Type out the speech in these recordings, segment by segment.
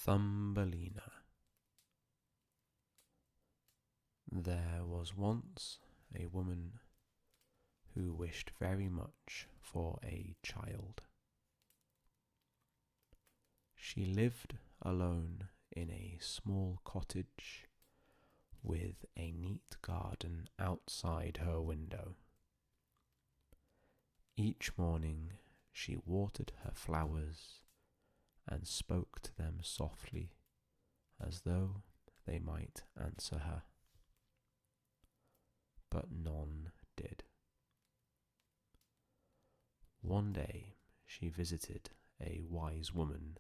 Thumbelina. There was once a woman who wished very much for a child. She lived alone in a small cottage with a neat garden outside her window. Each morning she watered her flowers and spoke to them softly as though they might answer her. But none did. One day she visited a wise woman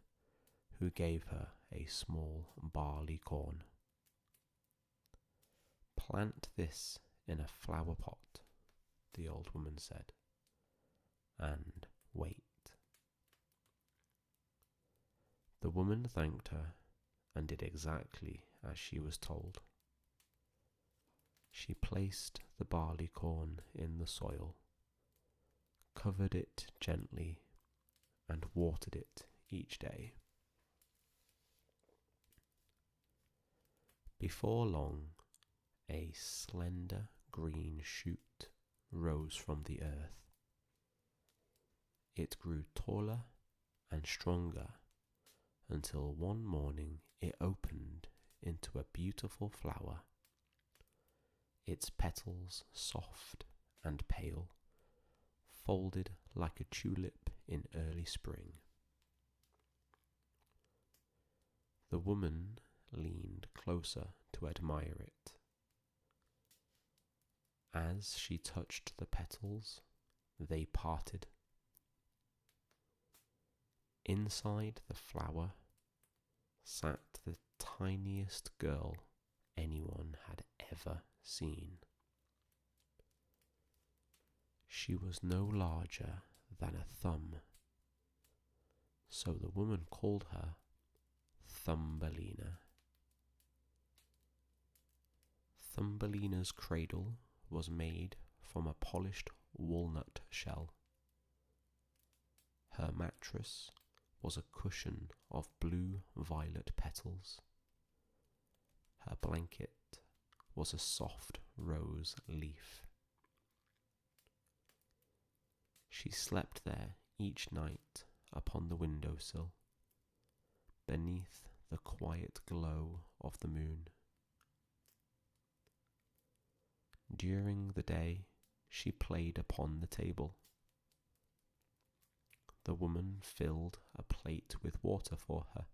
who gave her a small barley corn. "Plant this in a flower pot," the old woman said, "and wait." The woman thanked her and did exactly as she was told. She placed the barley corn in the soil, covered it gently, and watered it each day. Before long, a slender green shoot rose from the earth. It grew taller and stronger until one morning it opened into a beautiful flower, its petals soft and pale, folded like a tulip in early spring. The woman leaned closer to admire it. As she touched the petals, they parted. Inside the flower sat the tiniest girl anyone had ever seen. She was no larger than a thumb, so the woman called her Thumbelina. Thumbelina's cradle was made from a polished walnut shell. Her mattress was a cushion of blue-violet petals. Her blanket was a soft rose leaf. She slept there each night upon the windowsill, beneath the quiet glow of the moon. During the day, she played upon the table. The woman filled a plate with water for her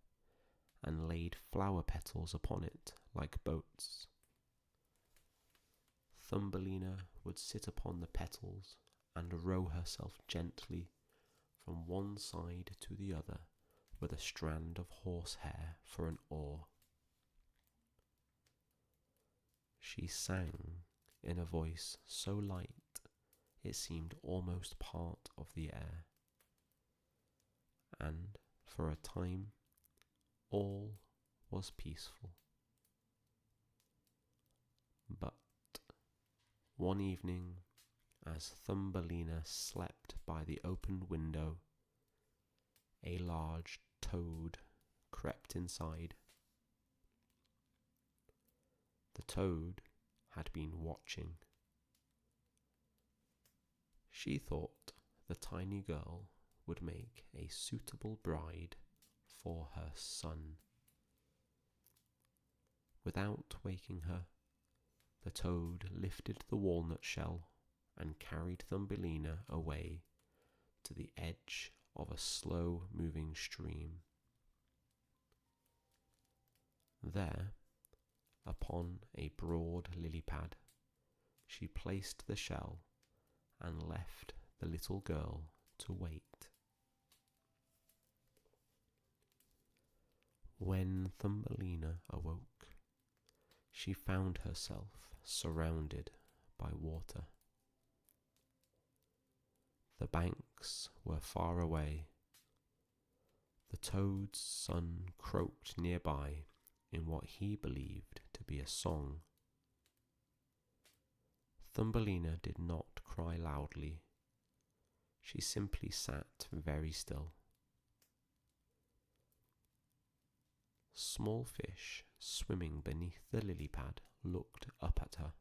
and laid flower petals upon it like boats. Thumbelina would sit upon the petals and row herself gently from one side to the other with a strand of horsehair for an oar. She sang in a voice so light it seemed almost part of the air, and for a time all was peaceful. But one evening, as Thumbelina slept by the open window, a large toad crept inside. The toad had been watching. She thought the tiny girl would make a suitable bride for her son. Without waking her, the toad lifted the walnut shell and carried Thumbelina away to the edge of a slow-moving stream. There, upon a broad lily pad, she placed the shell and left the little girl to wait. When Thumbelina awoke, she found herself surrounded by water. The banks were far away. The toad's son croaked nearby in what he believed to be a song. Thumbelina did not cry loudly. She simply sat very still. small fish swimming beneath the lily pad looked up at her.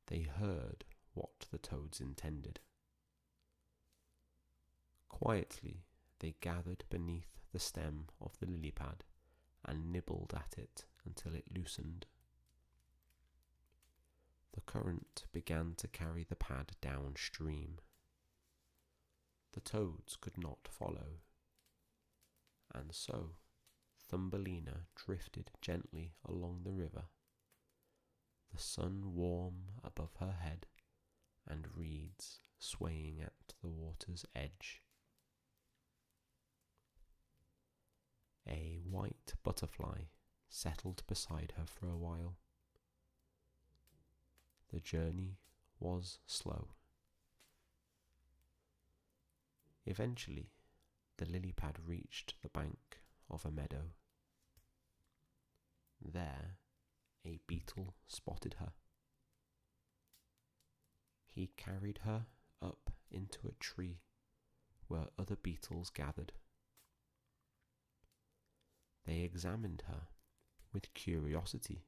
They heard what the toads intended. Quietly, they gathered beneath the stem of the lily pad and nibbled at it until it loosened. The current began to carry the pad downstream. The toads could not follow, and so Thumbelina drifted gently along the river, the sun warm above her head and reeds swaying at the water's edge. A white butterfly settled beside her for a while. The journey was slow. Eventually, the lily pad reached the bank of a meadow. There, a beetle spotted her. He carried her up into a tree where other beetles gathered. They examined her with curiosity.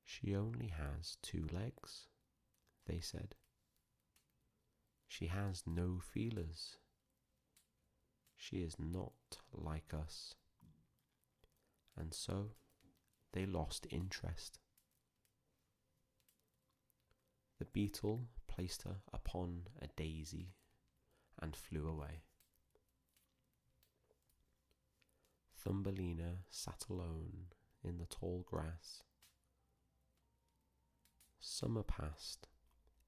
"She only has 2 legs," they said. "She has no feelers. She is not like us." And so they lost interest. The beetle placed her upon a daisy and flew away. Thumbelina sat alone in the tall grass. Summer passed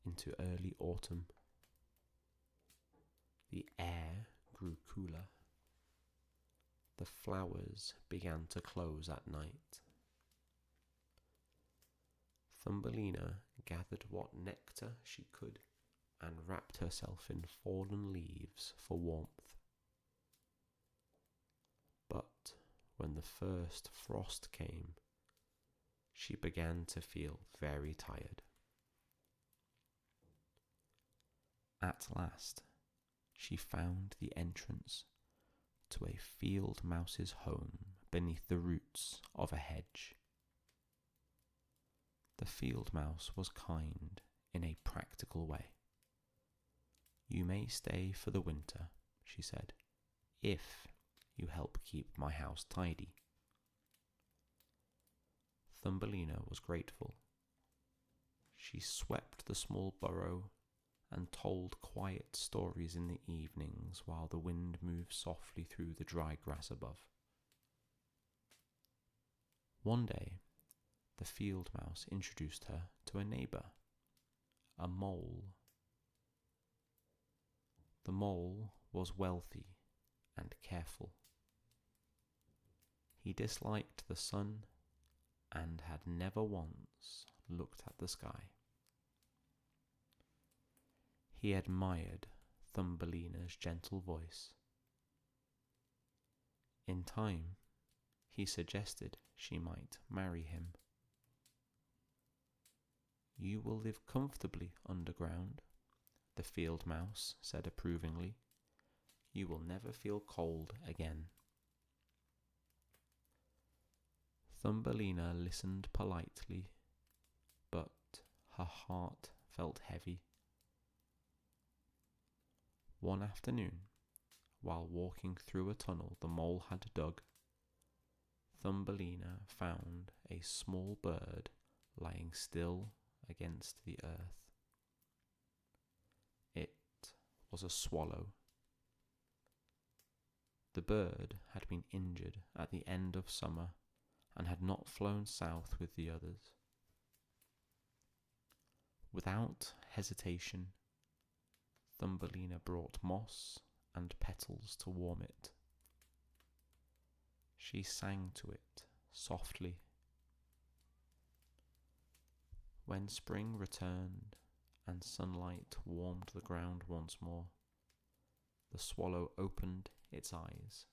into early autumn. The air grew cooler. The flowers began to close at night. Thumbelina gathered what nectar she could and wrapped herself in fallen leaves for warmth. But when the first frost came, she began to feel very tired. At last, she found the entrance to a field mouse's home beneath the roots of a hedge. The field mouse was kind in a practical way. "You may stay for the winter," she said, "if you help keep my house tidy." Thumbelina was grateful. She swept the small burrow and told quiet stories in the evenings while the wind moved softly through the dry grass above. One day, the field mouse introduced her to a neighbour, a mole. The mole was wealthy and careful. He disliked the sun and had never once looked at the sky. He admired Thumbelina's gentle voice. In time, he suggested she might marry him. "You will live comfortably underground," the field mouse said approvingly. "You will never feel cold again." Thumbelina listened politely, but her heart felt heavy. One afternoon, while walking through a tunnel the mole had dug, Thumbelina found a small bird lying still against the earth. It was a swallow. The bird had been injured at the end of summer and had not flown south with the others. Without hesitation, Thumbelina brought moss and petals to warm it. She sang to it softly. When spring returned and sunlight warmed the ground once more, the swallow opened its eyes.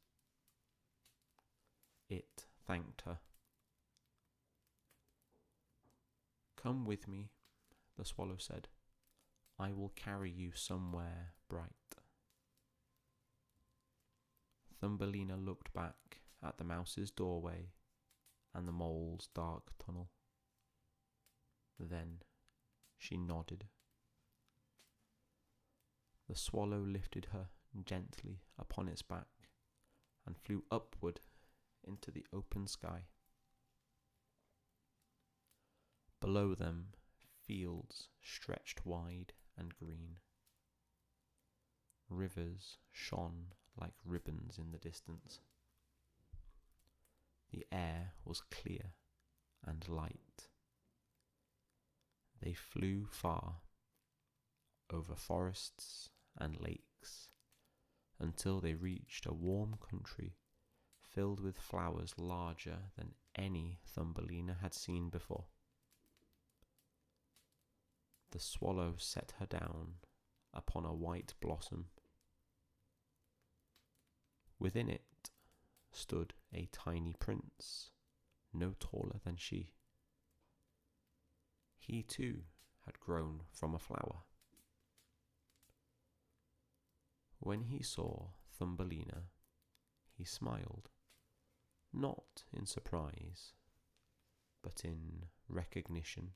It thanked her. "Come with me," the swallow said. "I will carry you somewhere bright." Thumbelina looked back at the mouse's doorway and the mole's dark tunnel. Then she nodded. The swallow lifted her gently upon its back and flew upward into the open sky. Below them, fields stretched wide and green. Rivers shone like ribbons in the distance. The air was clear and light. They flew far, over forests and lakes, until they reached a warm country filled with flowers larger than any Thumbelina had seen before. The swallow set her down upon a white blossom. Within it stood a tiny prince, no taller than she. He too had grown from a flower. When he saw Thumbelina, he smiled, not in surprise, but in recognition.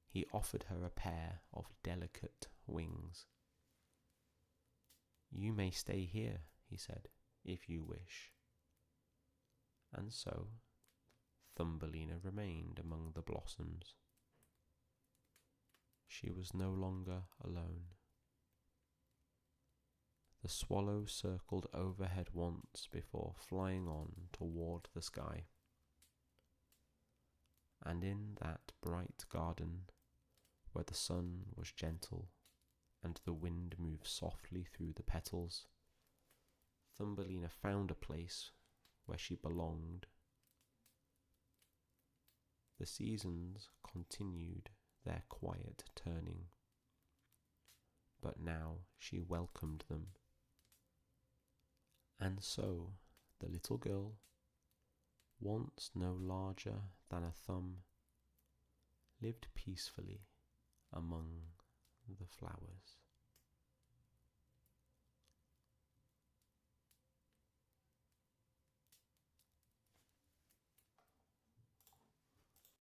He offered her a pair of delicate wings. "You may stay here," he said, "if you wish." And so Thumbelina remained among the blossoms. She was no longer alone. The swallow circled overhead once before flying on toward the sky. And in that bright garden, where the sun was gentle and the wind moved softly through the petals, Thumbelina found a place where she belonged. The seasons continued their quiet turning, but now she welcomed them. And so the little girl, once no larger than a thumb, lived peacefully among the flowers.